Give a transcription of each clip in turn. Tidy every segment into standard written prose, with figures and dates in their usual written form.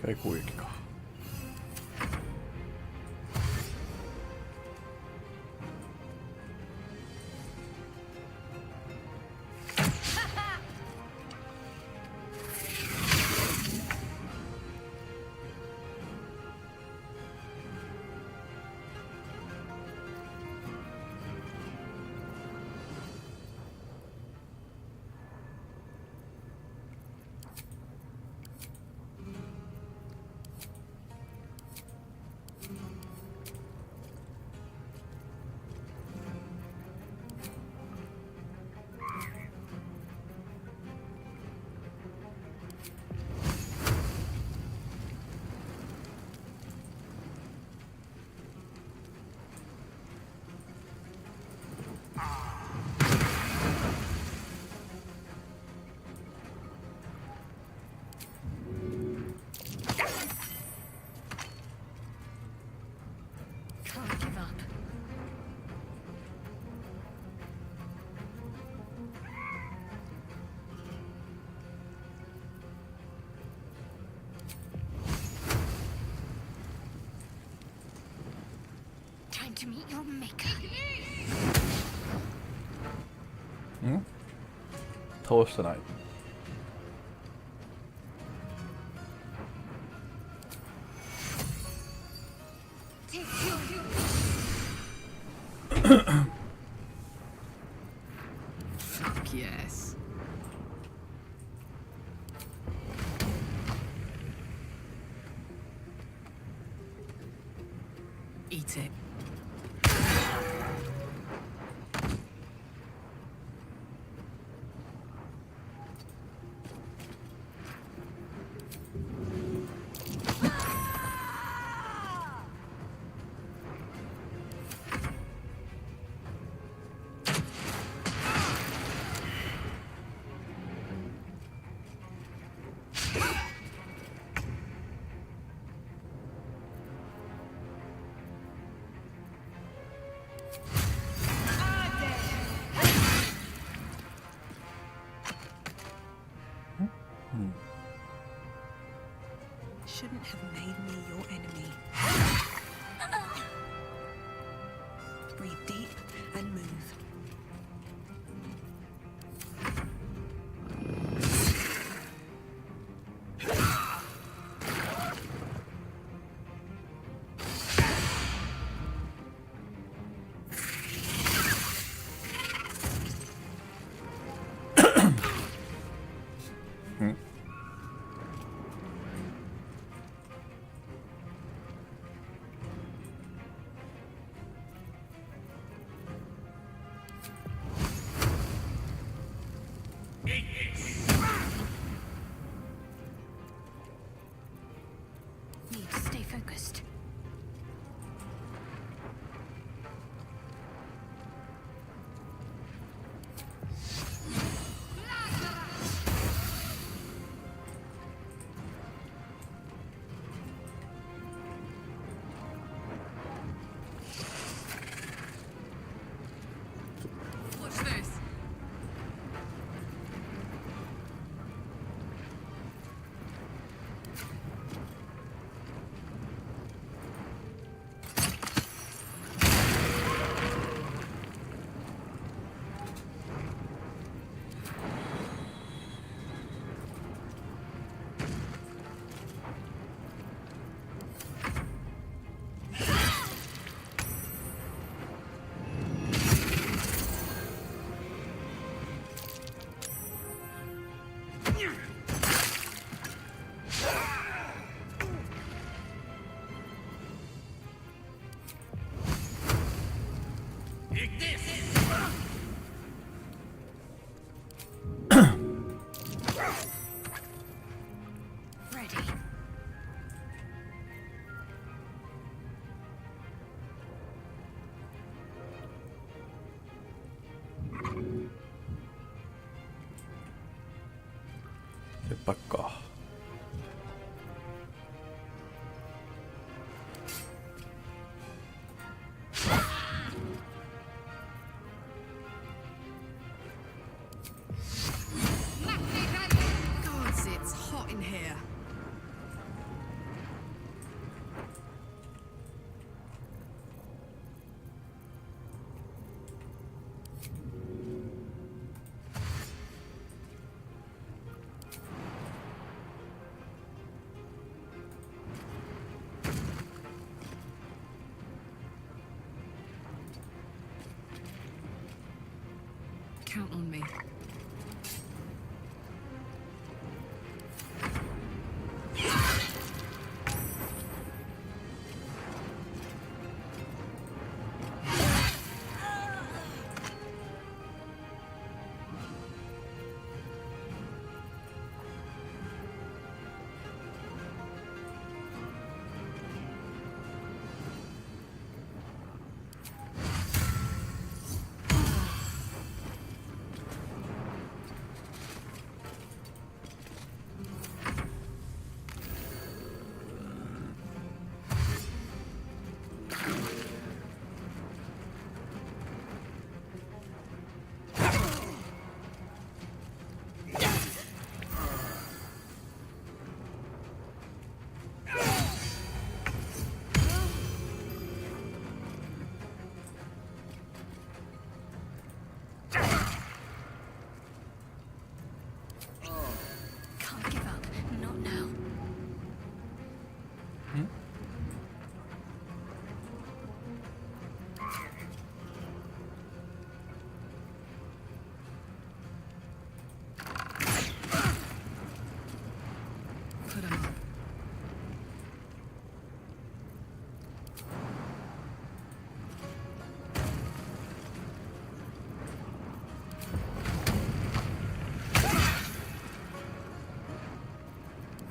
배구일까? To meet your maker. 응? Toast tonight. Fuck yes. Eat it. Shouldn't have made me your enemy. Breathe deep and move. Need to stay focused. Watch this. Ready. 대박가. Gods, it's hot in here. Count on me. Can't give up. Not now. Put him up.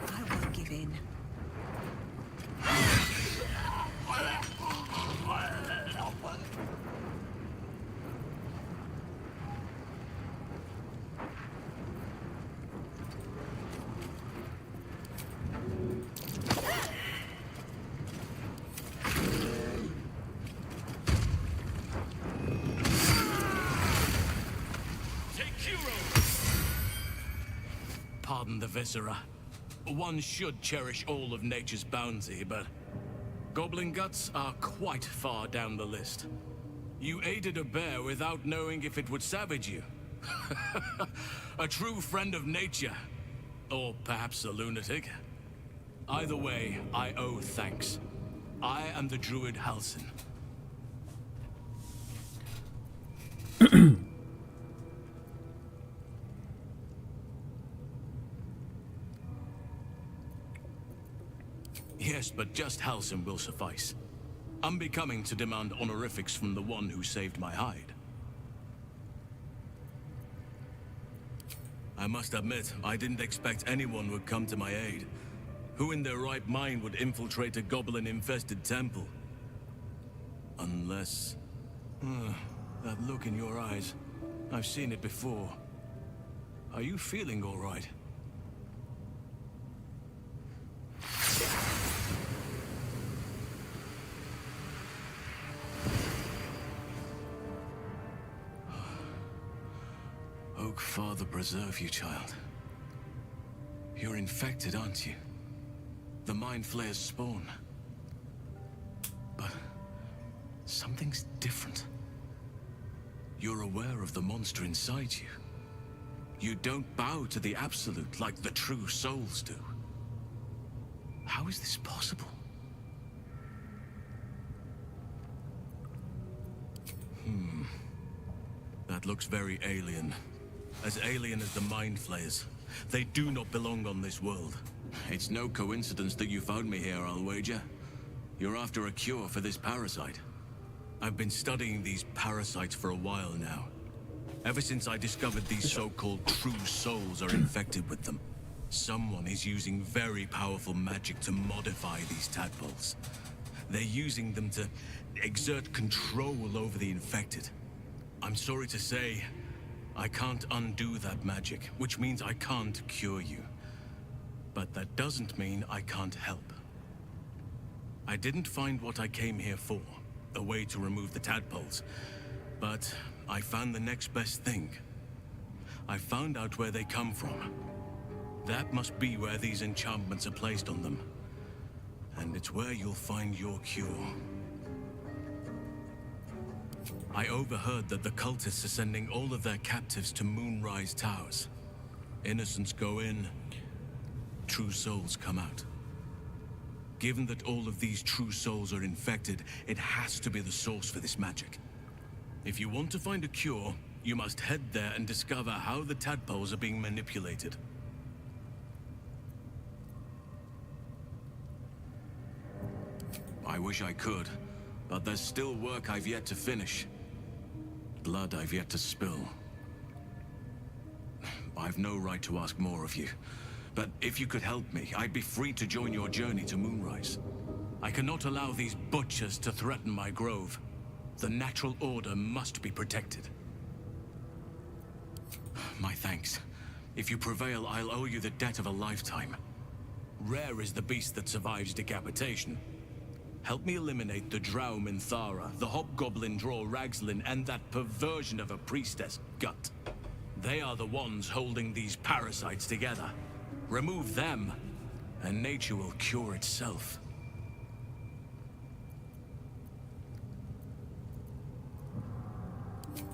I won't give in. Pardon the viscera. One should cherish all of nature's bounty, but goblin guts are quite far down the list. You aided a bear without knowing if it would savage you. A true friend of nature. Or perhaps a lunatic. Either way, I owe thanks. I am the druid Halsin. Yes, but just Halsin will suffice. Unbecoming to demand honorifics from the one who saved my hide. I must admit, I didn't expect anyone would come to my aid. Who in their right mind would infiltrate a goblin-infested temple? Unless... that look in your eyes. I've seen it before. Are you feeling all right? Oak Father preserve you, child. You're infected, aren't you? The Mind Flayer's spawn. But something's different. You're aware of the monster inside you. You don't bow to the Absolute like the true souls do. How is this possible? That looks very alien. As alien as the Mind Flayers. They do not belong on this world. It's no coincidence that you found me here, I'll wager. You're after a cure for this parasite. I've been studying these parasites for a while now. Ever since I discovered these so-called true souls are infected with them. Someone is using very powerful magic to modify these tadpoles. They're using them to exert control over the infected. I'm sorry to say, I can't undo that magic, which means I can't cure you. But that doesn't mean I can't help. I didn't find what I came here for, a way to remove the tadpoles. But I found the next best thing. I found out where they come from. That must be where these enchantments are placed on them. And it's where you'll find your cure. I overheard that the cultists are sending all of their captives to Moonrise Towers. Innocents go in, true souls come out. Given that all of these true souls are infected, it has to be the source for this magic. If you want to find a cure, You must head there and discover how the tadpoles are being manipulated. I wish I could, but there's still work I've yet to finish. Blood I've yet to spill. I've no right to ask more of you, but if you could help me, I'd be free to join your journey to Moonrise. I cannot allow these butchers to threaten my grove. The natural order must be protected. My thanks. If you prevail, I'll owe you the debt of a lifetime. Rare is the beast that survives decapitation. Help me eliminate the Drow Minthara, the Hobgoblin Draw Ragslin, and that perversion of a priestess, Gut. They are the ones holding these parasites together. Remove them, and nature will cure itself.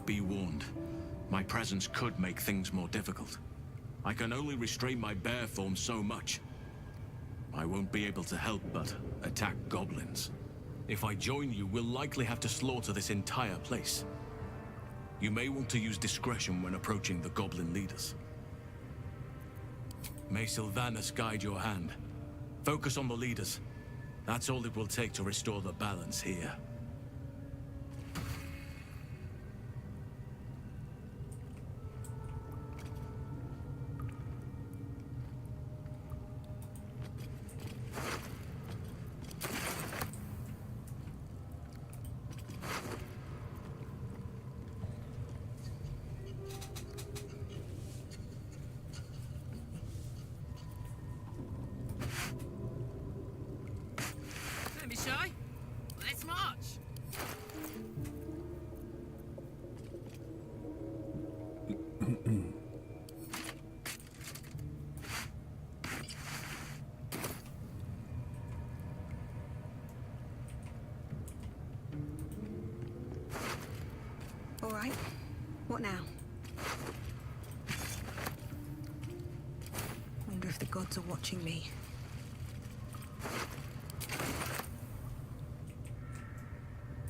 Be warned. My presence could make things more difficult. I can only restrain my bear form so much. I won't be able to help but attack goblins. If I join you, we'll likely have to slaughter this entire place. You may want to use discretion when approaching the goblin leaders. May Sylvanas guide your hand. Focus on the leaders. That's all it will take to restore the balance here. Don't be shy. Let's march. All right. What now? Wonder if the gods are watching me.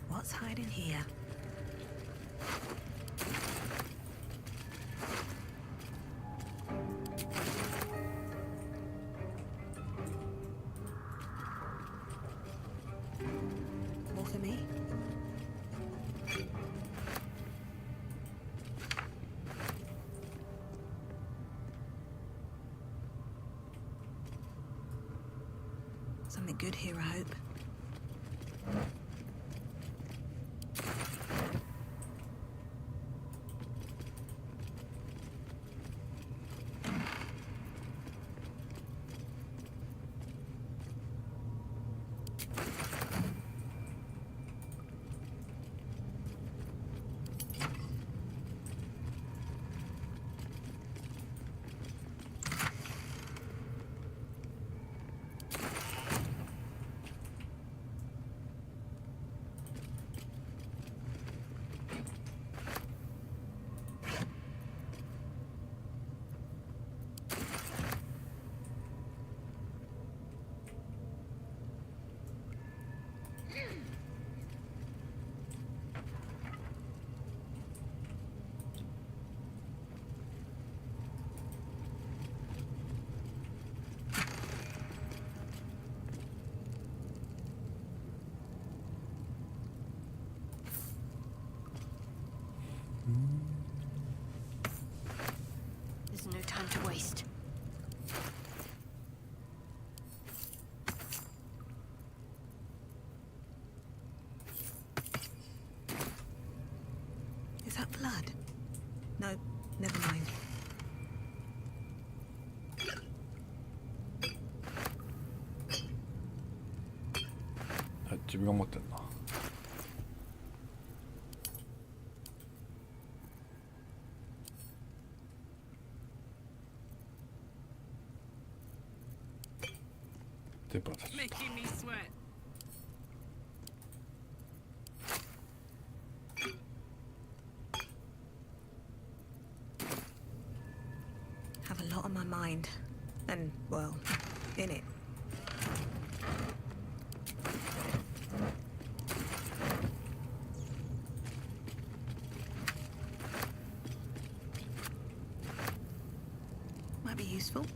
What's hiding here? More for me? Something good here, I hope. There's no time to waste. Is that blood? No, never mind. 아, 自分が持ってんな。電波たち。 Making me sweat. Have a lot on my mind. And, well, in it. useful.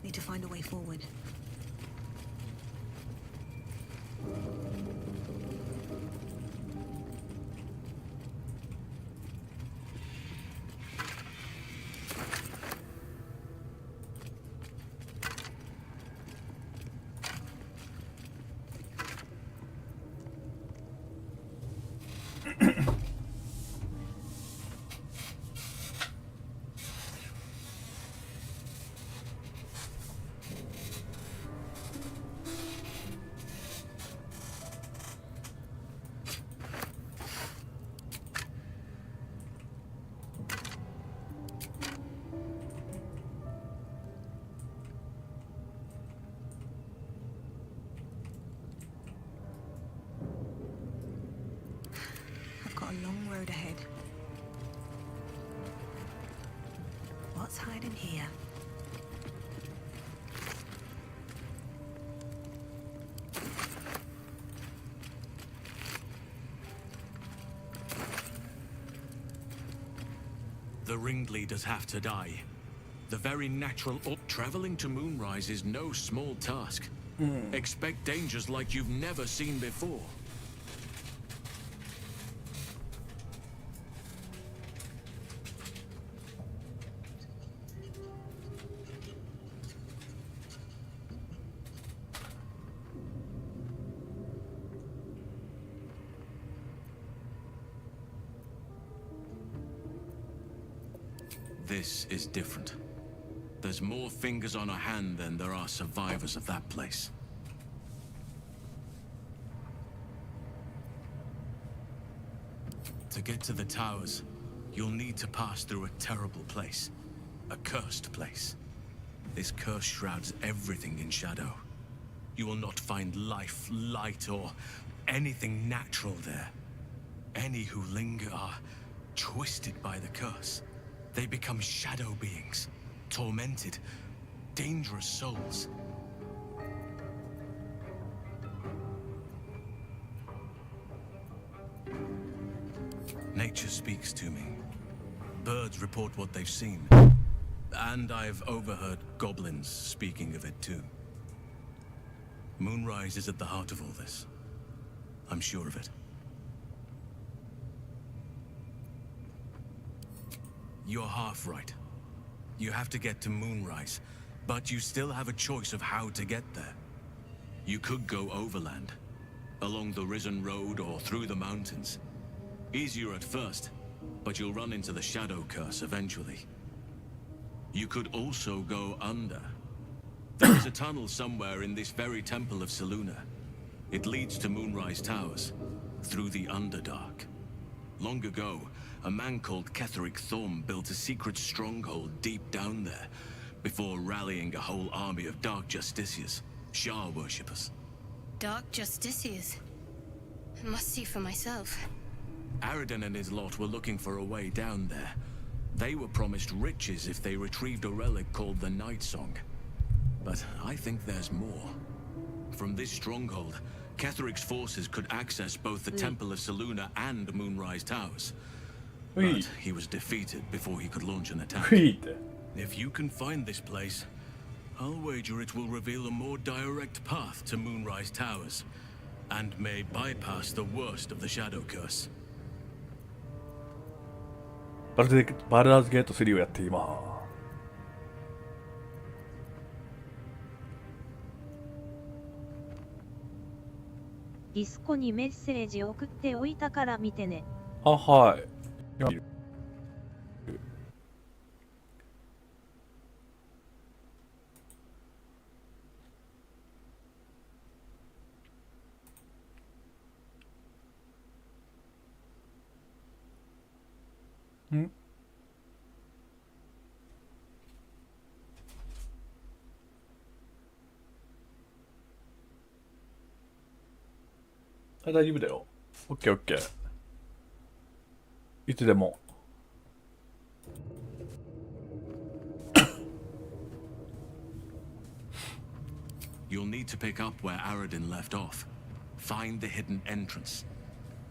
Need to find a way forward. I've got a long road ahead. What's hiding here? The ringleaders have to die. The very natural traveling to Moonrise is no small task. Expect dangers like you've never seen before. This is different. There's more fingers on a hand than there are survivors of that place. To get to the towers, you'll need to pass through a terrible place. A cursed place. This curse shrouds everything in shadow. You will not find life, light, or anything natural there. Any who linger are twisted by the curse. They become shadow beings, tormented, dangerous souls. Nature speaks to me. Birds report what they've seen. And I've overheard goblins speaking of it too. Moonrise is at the heart of all this. I'm sure of it. You're half right. You have to get to Moonrise, but you still have a choice of how to get there. You could go overland, along the Risen Road or through the mountains. Easier at first, but you'll run into the Shadow Curse eventually. You could also go under. There is a tunnel somewhere in this very Temple of Selûne. It leads to Moonrise Towers, through the Underdark. Long ago, a man called Ketheric Thorm built a secret stronghold deep down there, before rallying a whole army of Dark Justiciars, Shah worshippers. Dark Justiciars. I must see for myself. Aradin and his lot were looking for a way down there. They were promised riches if they retrieved a relic called the Night Song. But I think there's more. From this stronghold, Ketheric's forces could access both the Temple of Selûne and Moonrise Towers. But he was defeated before he could launch an attack. If you can find this place, I'll wager it will reveal a more direct path to Moonrise Towers, and may bypass the worst of the Shadow Curse. バルダーズゲート3をやっています。ディスコにメッセージ送っておいたから見てね。あ、はい。ん？あ、大丈夫だよ。オッケーオッケー。いつでも。You'll need to pick up where Aradin left off. Find the hidden entrance.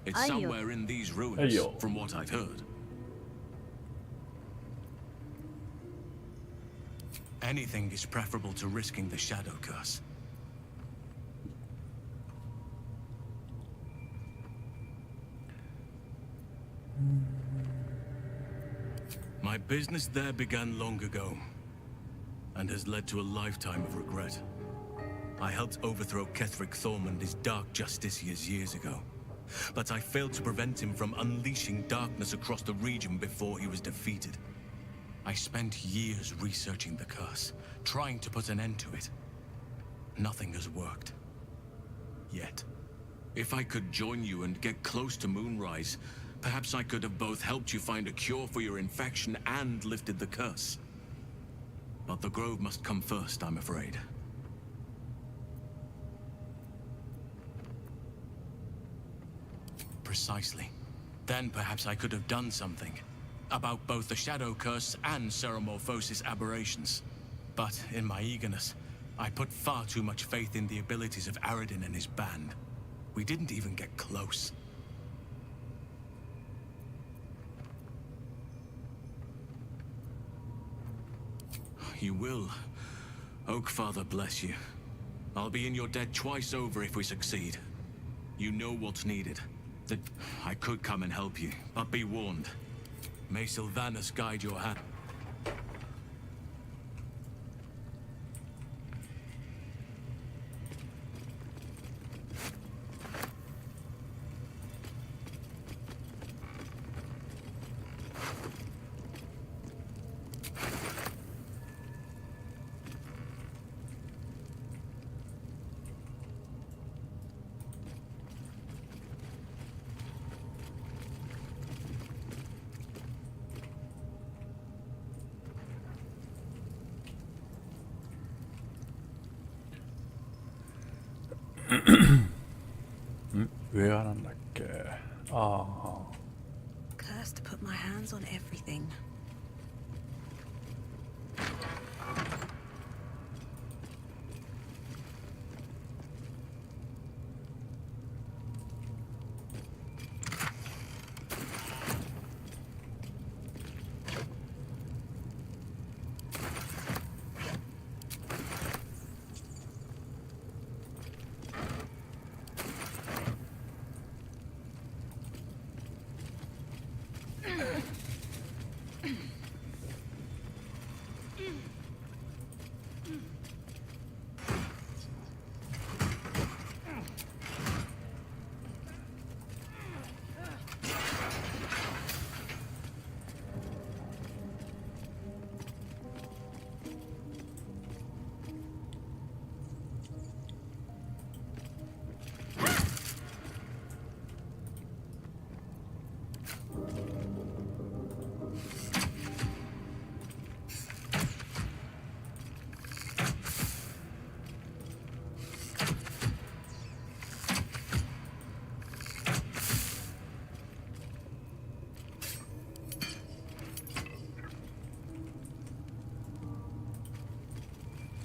It's Ayo. somewhere in these ruins, Ayo. from what I've heard. Anything is preferable to risking the shadow curse. My business there began long ago, and has led to a lifetime of regret. I helped overthrow Ketheric Thorm and his dark justiciars years ago, but I failed to prevent him from unleashing darkness across the region before he was defeated. I spent years researching the curse, trying to put an end to it. Nothing has worked. Yet. If I could join you and get close to Moonrise, perhaps I could have both helped you find a cure for your infection and lifted the curse. But the Grove must come first, I'm afraid. Precisely. Then perhaps I could have done something about both the Shadow Curse and Ceremorphosis aberrations. But in my eagerness, I put far too much faith in the abilities of Aradin and his band. We didn't even get close. You will. Oakfather bless you. I'll be in your debt twice over if we succeed. You know what's needed. That I could come and help you, but be warned. May Sylvanus guide your hand.上はなんだっけ。ああ。 Cursed to put my hands on everything.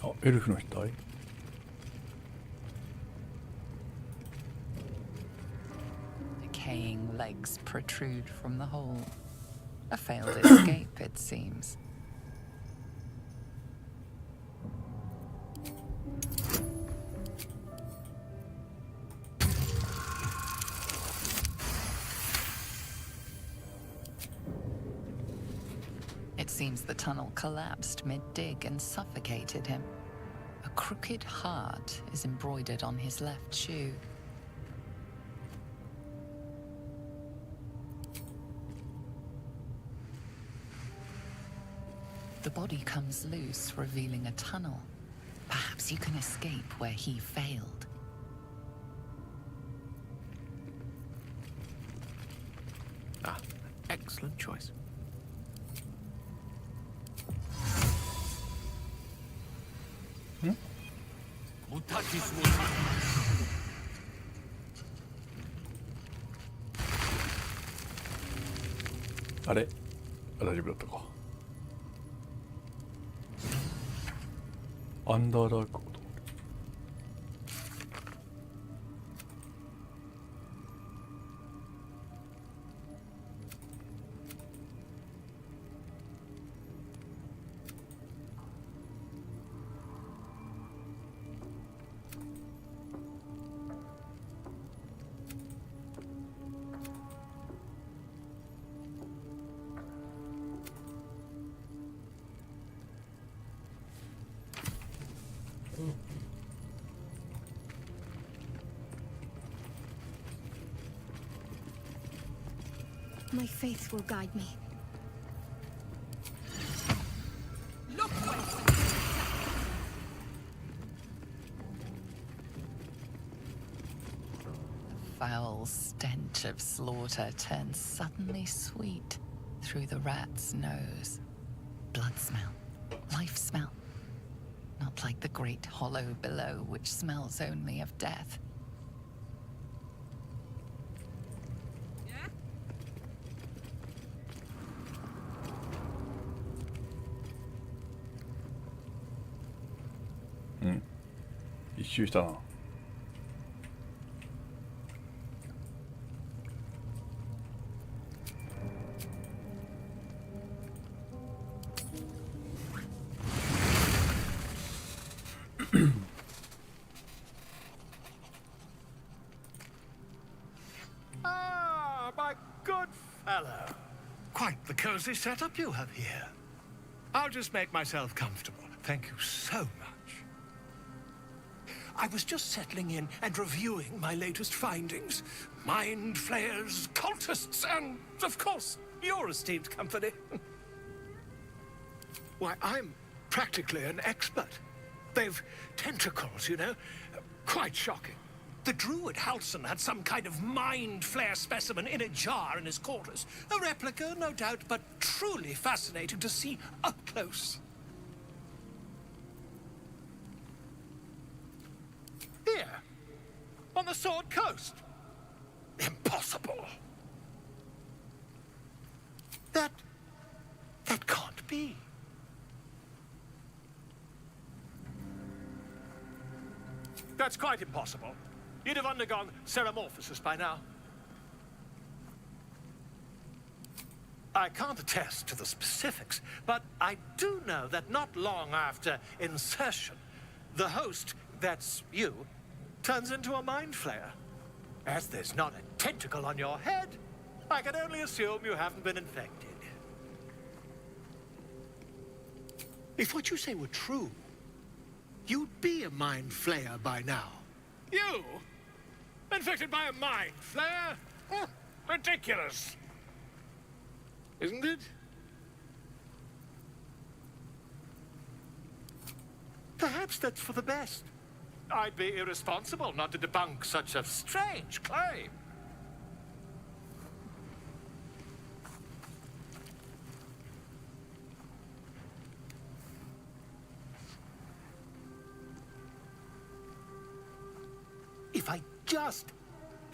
あ、エルフの額。 Decaying legs protrude from the hole. A failed escape, it seems. It seems the tunnel collapsed mid-dig and suffocated him. A crooked heart is embroidered on his left shoe. The body comes loose, revealing a tunnel. Perhaps you can escape where he failed. Ah, excellent choice. Hmm? あれ、大丈夫だったか。アンダーダークを。My faith will guide me. Look where Foul stench of slaughter turns suddenly sweet through the rat's nose. Blood smell, life smell. Not like the great hollow below, which smells only of death. Yeah?一周したな。Ah, my good fellow. Quite the cozy setup you have here. I'll just make myself comfortable. Thank you so much. I was just settling in and reviewing my latest findings. Mind flayers, cultists, and, of course, your esteemed company. Why, I'm practically an expert. They've tentacles, you know. Quite shocking. The druid Halson had some kind of mind flare specimen in a jar in his quarters. A replica, no doubt, but truly fascinating to see up close. Here, on the Sword Coast. Impossible. That can't be. That's quite impossible. You'd have undergone ceramorphosis by now. I can't attest to the specifics, but I do know that not long after insertion, the host, that's you, turns into a mind flayer. As there's not a tentacle on your head, I can only assume you haven't been infected. If what you say were true, you'd be a mind flayer by now. You? Infected by a mind flayer? Ridiculous. Isn't it? Perhaps that's for the best. I'd be irresponsible not to debunk such a strange claim. If I just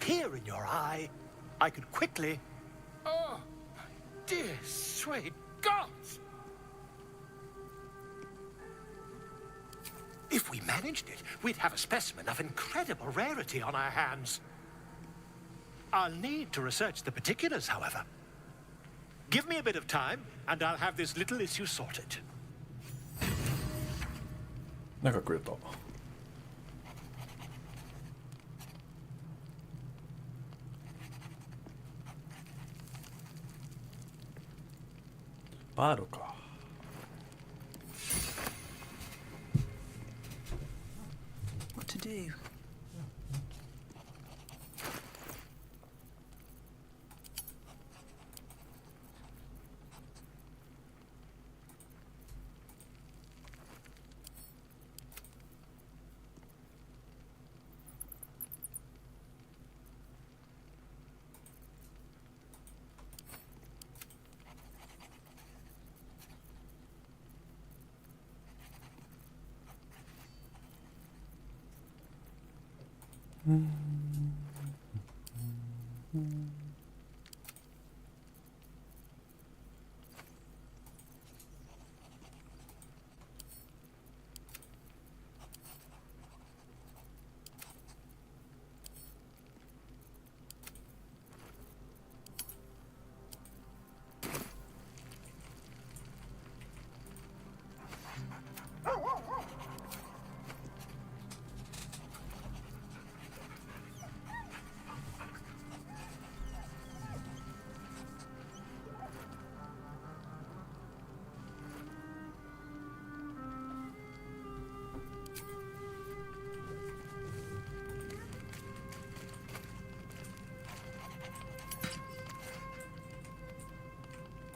peer in your eye, I could quickly... Oh, my dear, sweet gods! If we managed it, we'd have a specimen of incredible rarity on our hands. I'll need to research the particulars, however. Give me a bit of time, and I'll have this little issue sorted. なんかくれた。バードか。What to do?